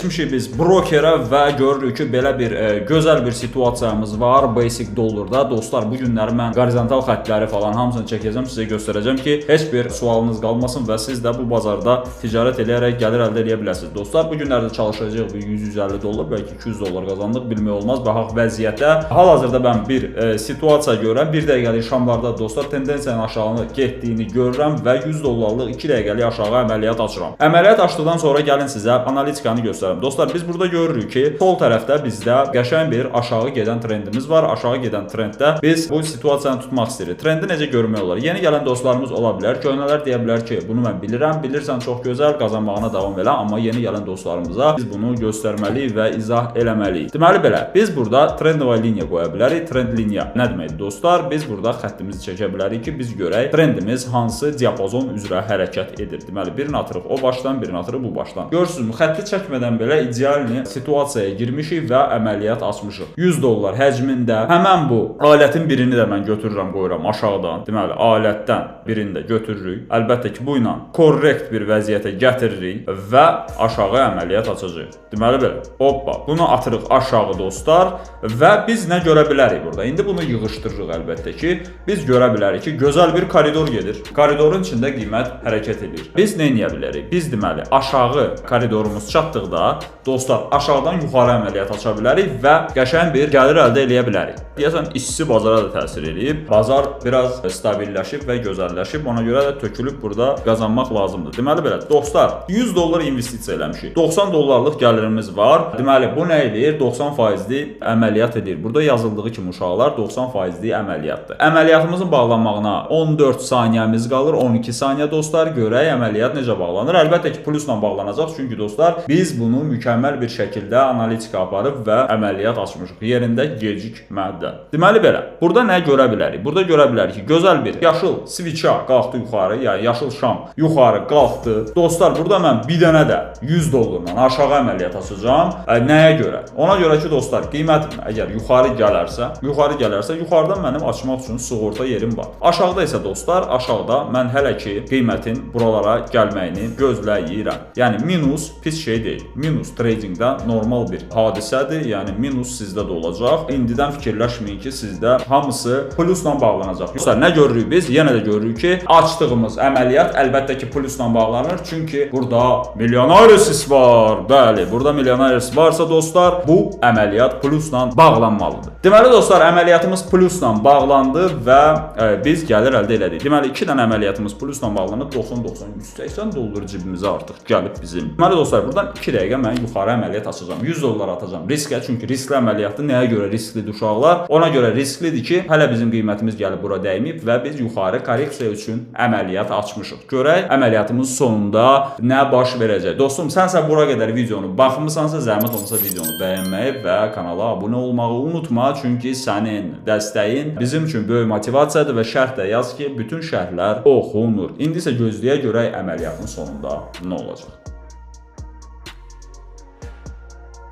Geçmişik biz brokerə və görürük ki, belə bir gözəl bir situasiyamız var basic dollarda. Dostlar, bu günləri mən horizontal xəttləri falan hamısını çəkəcəm, sizə göstərəcəm ki, heç bir sualınız qalmasın və siz də bu bazarda ticarət edərək gəlir əldə edə biləsiniz. Dostlar, bu günlərdə çalışacağıq bir 100-150 dollar, bəlkə 200 dollar qazandıq, bilmək olmaz. Baxaq vəziyyətə. Hal-hazırda mən bir situasiya görürəm. 1 dəqiqəlik şamlarda dostlar tendensiyanın aşağı getdiyini görürəm və 100 dollarlıq 2 dəqiqəlik aşağı əməliyyat açıram. Əməliyyat açdıqdan sonra gəlin sizə analitikanı göstərəm. Dostlar, biz burada görürük ki, sol tərəfdə bizdə qəşəng bir aşağı gedən trendimiz var. Aşağı gedən trenddə biz bu situasiyanı tutmaq istəyirik. Trendi necə görmək olar? Yeni gələn dostlarımız ola bilər. Köhnələr deyə bilər ki, bunu mən bilirəm. Bilirsən, çox gözəl, qazanmağına davam elə. Amma yeni gələn dostlarımıza biz bunu göstərməliyik və izah eləməliyik. Deməli belə, biz burada trendova liniya qoya bilərik. Trend liniya nə deməkdir dostlar? Biz burada xəttimizi çəkə bilərik ki, biz görək trendimiz hansı diapazon üzrə hərəkət edir. Deməli, birini atırıq o başdan, birini atırıq bu başdan. Görürsünüzmü? Xətti çəkmədən belə idealni situasiyaya girmişik və əməliyyat açmışıq. 100 dollar həcmində həmən bu alətin birini də mən götürürəm, qoyuram aşağıdan. Deməli, alətdən birini də götürürük. Əlbəttə ki, bu ilə korrekt bir vəziyyətə gətiririk və aşağı əməliyyat açacağıq. Deməli belə, hoppa, bunu atırıq aşağı dostlar və biz nə görə bilərik burada? İndi bunu yığışdırırıq əlbəttə ki, biz görə bilərik ki, gözəl bir koridor gedir. Koridorun içində qiymət hərəkət edir. Biz nə edə bilərik? Biz deməli, aşağı koridorumuz çatdıqda dostlar, aşağıdan yuxarı əməliyyat aça bilərik və qəşəng bir gəlir əldə edə bilərik. Deyəsən, isti bazara da təsir edib. Bazar biraz stabilləşib və gözəlləşib. Ona görə də tökülüb burada qazanmaq lazımdır. Deməli belə, dostlar, 100 dollar investisiya eləmişik. 90 dollarlıq gəlirimiz var. Deməli, bu nə edir? 90%lik əməliyyat edir. Burada yazıldığı kimi uşaqlar 90%lik əməliyyatdır. Əməliyyatımızın bağlanmağına 14 saniyəmiz qalır. 12 saniyə dostlar, görək əməliyyat necə bağlanır. Əlbəttə ki, plusla bağlanacaq. Çünki dostlar, biz bunu mükəmməl bir şəkildə analitika aparıb və əməliyyat açmışıq. Yerində gecikmədən. Deməli belə, burada nə görə bilərik? Burada görə bilərik ki, gözəl bir yaşıl switch-a qalxdı yuxarı, yəni yaşıl şam yuxarı qalxdı. Dostlar, burada mən bir dənə də 100 dollarla aşağı əməliyyat açacağam. Nəyə görə? Ona görə ki, dostlar, qiymət əgər yuxarı gələrsə, yuxarıdan mənim açmaq üçün sığorta yerim var. Aşağıda isə dostlar, aşağıda mən hələ ki qiymətin buralara gəlməyini gözləyirəm. Yəni minus pis şey deyil. Minus tradingdə normal bir hadisədir. Yəni minus sizdə də olacaq. İndidən fikirləşməyin ki, sizdə hamısı plusla bağlanacaq. Dostlar, nə görürük biz? Yenə də görürük ki, açdığımız əməliyyat əlbəttə ki plusla bağlanır. Çünki burada milyonaris var. Bəli, burada milyonaris varsa dostlar, bu əməliyyat plusla bağlanmalıdır. Deməli dostlar, əməliyyatımız plusla bağlandı və biz gəlir əldə elədik. Deməli, 2 dənə əməliyyatımız plusla bağlanıb 90-90-180 dollar cibimizə artıq gəlib bizim. Deməli dostlar, buradan 2 dəqiqə mən yuxarı əməliyyat açacağam. 100 dollar atacağam riskə. Çünki riskli əməliyyatı nəyə görə risklidir uşaqlar? Ona görə risklidir ki, hələ bizim qiymətimiz gəlib bura dəyməyib və biz yuxarı korreksiya üçün əməliyyat açmışıq. Görək əməliyyatımız sonunda nə baş verəcək. Dostum, sənsə bura qədər videonu baxmısansa, zəhmət olmasa videonu bəyənməyi və kanala abunə olmağı unutma. Çünki sənin dəstəyin bizim üçün böyük motivasiyadır və şərhdə yaz ki, bütün şərhlər oxunur. İndi isə gözləyə görək əməliyyatın sonunda nə olacaq.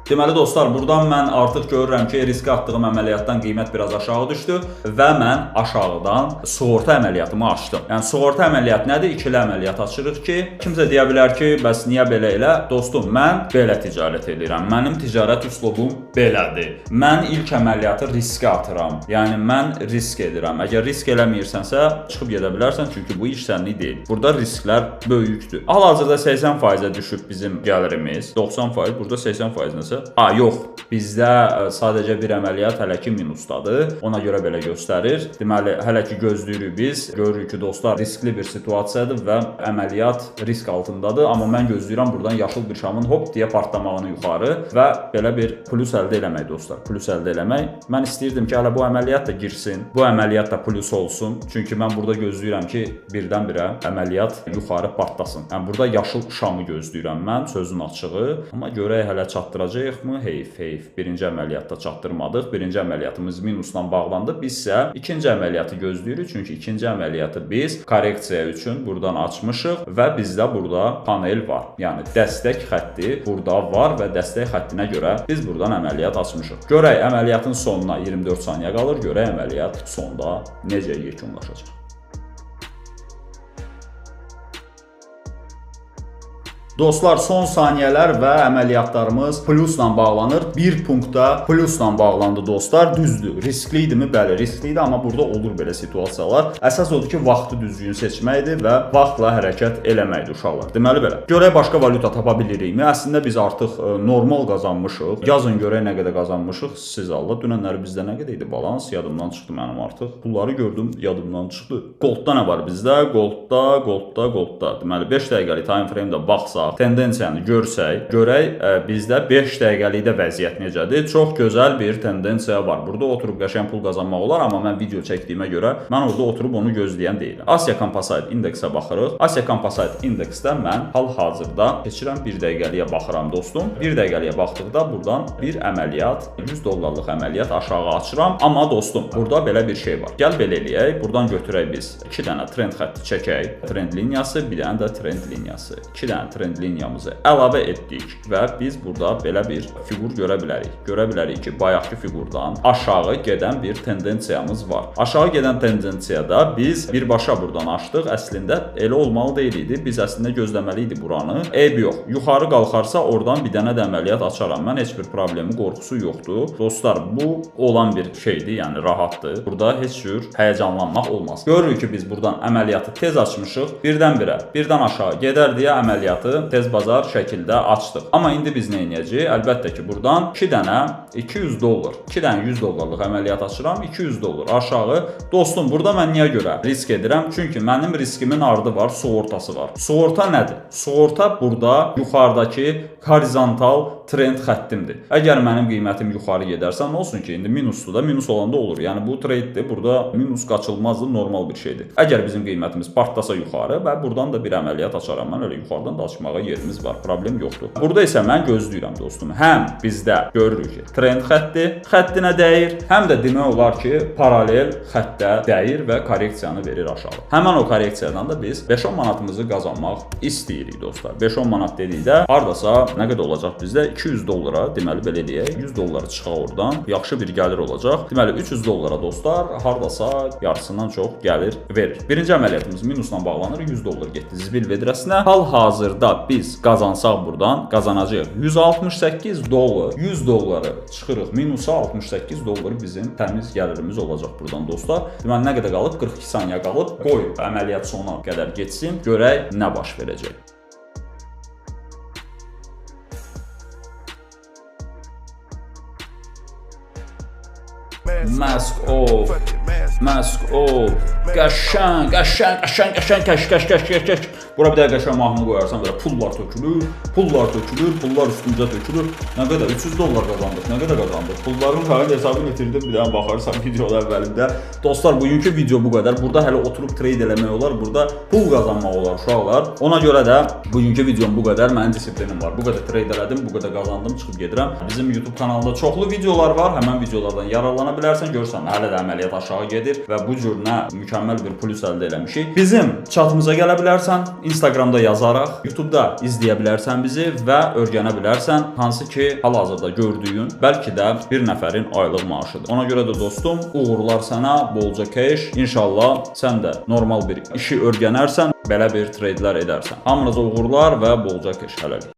Deməli dostlar, buradan mən artıq görürəm ki, riskə atdığım əməliyyatdan qiymət biraz aşağı düşdü və mən aşağıdan sığorta əməliyyatımı açdım. Yəni sığorta əməliyyat nədir? İkili əməliyyat açırıq ki, kimsə deyə bilər ki, bəs niyə belə elə? Dostum, mən belə ticarət edirəm. Mənim ticarət üslubum belədir. Mən ilk əməliyyatı riskə atıram. Yəni mən risk edirəm. Əgər risk eləmirsənsə, çıxıb gedə bilərsən, çünki bu iş sənlik deyil. Burada risklər böyükdür. Hal-hazırda 80%-ə düşüb bizim gəlirimiz. 90%, burada 80% nəsə. Yox, bizdə sadəcə bir əməliyyat hələ ki minusdadır. Ona görə belə göstərir. Deməli, hələ ki gözləyirik biz. Görürük ki, dostlar, riskli bir situasiyadır və əməliyyat risk altındadır. Amma mən gözləyirəm buradan yaşıl bir şamın hop deyə partlamağını yuxarı və belə bir plus əldə eləmək dostlar. Plus əldə eləmək. Mən istəyirdim ki, hələ bu əməliyyat da girsin. Bu əməliyyat da plus olsun. Çünki mən burada gözləyirəm ki, birdən-birə əməliyyat yuxarı partlasın. Yəni burada yaşıl şamı gözləyirəm mən, sözün açığı. Amma görək hələ çatdıracaq mı? Heyf. Birinci əməliyyatda çatdırmadıq. Birinci əməliyyatımız minusla bağlandı. Biz isə ikinci əməliyyatı gözləyirik. Çünki ikinci əməliyyatı biz korreksiya üçün buradan açmışıq və bizdə burada panel var. Yəni dəstək xətti burada var və dəstək xəttinə görə biz buradan əməliyyat açmışıq. Görək əməliyyatın sonuna 24 saniyə qalır. Görək əməliyyat sonda necə yekunlaşacaq. Dostlar, son saniyələr və əməliyyatlarımız plusla bağlanır. Bir punktda plusla bağlandı dostlar. Düzdür, riskli idimi? Bəli, riskli idi, amma burada olur belə situasiyalar. Əsas odur ki, vaxtı düzgün seçməkdir və vaxtla hərəkət eləməkdir uşaqlar. Deməli belə. Görək başqa valyuta tapa bilirikmi? Əslində biz artıq normal qazanmışıq. Yazın görək nə qədər qazanmışıq. Siz Allah, dünənləri bizdə nə qədər idi balans? Yadımdan çıxdı mənim artıq. Pulları gördüm, yadımdan çıxdı. Goldda nə var bizdə? Goldda. Deməli 5 dəqiqəlik time frame-də baxsaq, tendensiyanı görsək, görək bizdə 5 dəqiqəlikdə vəziyyət necədir? Çox gözəl bir tendensiya var. Burada oturub qəşəng pul qazanmaq olar, amma mən video çəkdiyimə görə mən orada oturub onu gözləyən deyiləm. Asia Composite indeksə baxırıq. Asia Composite indeksdə mən hal-hazırda keçirəm 1 dəqiqəliyə baxıram dostum. 1 dəqiqəliyə baxdıqda buradan bir əməliyyat, 100 dollarlıq əməliyyat aşağı açıram. Amma dostum, burada belə bir şey var. Gəl belə eləyək. Buradan götürək biz 2 dənə trend xətti çəkək. Trend liniyası, bir dənə də trend liniyası. 2 dənə trend liniyamızı əlavə etdik və biz burada belə bir fiqur görə bilərik. Görə bilərik ki, bayaqki fiqurdan aşağı gedən bir tendensiyamız var. Aşağı gedən tendensiyada biz birbaşa buradan açdıq. Əslində elə olmalı deyildi. Biz əslində gözləməli idi buranı. Eyb yox. Yuxarı qalxarsa oradan bir dənə də əməliyyat açaram. Mən heç bir problemi, qorxusu yoxdur. Dostlar, bu olan bir şeydir, yəni rahatdır. Burada heç cür həyəcanlanmaq olmaz. Görürük ki, biz buradan əməliyyatı tez açmışıq. Birdən aşağı gedər deyə əməliyyatı tez bazar şəkildə açdıq. Amma indi biz nə edəcəyik? Əlbəttə ki, buradan 2 dənə 200 dollar, 2 dənə 100 dollarlıq əməliyyat açıram, 200 dollar aşağı. Dostum, burada mən niyə görə risk edirəm? Çünki mənim riskimin ardı var, sığortası var. Sığorta nədir? Sığorta burada yuxarıdakı horizontal trend xəttimdir. Əgər mənim qiymətim yuxarı gedərsə, nə olsun ki, indi minusdur da, minus olanda olur. Yəni bu tradedir, burada minus qaçılmazdır, normal bir şeydir. Əgər bizim qiymətimiz partlasa yuxarı və buradan da bir əməliyyat açaram, mən öyle yuxarıdan da açmağa yerimiz var, problem yoxdur. Burada isə mən gözləyirəm dostum. Həm bizdə görürük ki, trend xəttinə dəyir, həm də demək olar ki, paralel xəttə dəyir və korreksiyanı verir aşağı. Həmən o korreksiyadan da biz 5-10 manatımızı qazanmaq istəyirik dostlar. 5-10 manat dedikdə hardasa nə qədər olacaq bizdə? 200 dollara, deməli belə eləyək, 100 dollara çıxaq oradan, yaxşı bir gəlir olacaq. Deməli 300 dollara dostlar, hardasa yarısından çox gəlir verir. Birinci əməliyyatımız minusla bağlanır, 100 dollar getdi zibil vedrəsinə. Hal-hazırda biz qazansaq buradan qazanacağıq 168 dollar. 100 dolları çıxırıq minusa, 68 dollar bizim təmiz gəlirimiz olacaq buradan dostlar. Deməli nə qədər qalıb? 42 saniyə qalıb. Qoy əməliyyat sona qədər getsin, görək nə baş verəcək. Mask off. Qəşəng. Bura bir də qəşəng mahnı qoyarsan, belə pullar tökülür, pullar üstümüzə tökülür. Nə qədər? 300 dollar qazandıq. Nə qədər qazandıq? Pulların fərq hesabını itirdim. Bir dənə baxarsan videolar əvvəlində. Dostlar, bugünkü video bu qədər. Burada hələ oturub trade eləmək olar, burada pul qazanmaq olar uşaqlar. Ona görə də bugünkü videom bu qədər. Mənim disiplinim var. Bu qədər trade elədim, bu qədər qazandım, çıxıb gedirəm. Bizim YouTube kanalında çoxlu videolar var. Həmin videolardan yararlana bilərsən. Görsən, hələ də əməliyyat aşağı gedir və bu cür nə mükəmməl bir plus əldə eləmişik. Bizim chatımıza gələ bilərsən, Instagramda yazaraq, YouTube'da izləyə bilərsən bizi və öyrənə bilərsən, hansı ki, hal-hazırda gördüyün, bəlkə də bir nəfərin aylıq maaşıdır. Ona görə də dostum, uğurlar sənə, bolca keş. İnşallah sən də normal bir işi öyrənərsən, belə bir tradelər edərsən. Hamınıza uğurlar və bolca keş. Hələlik.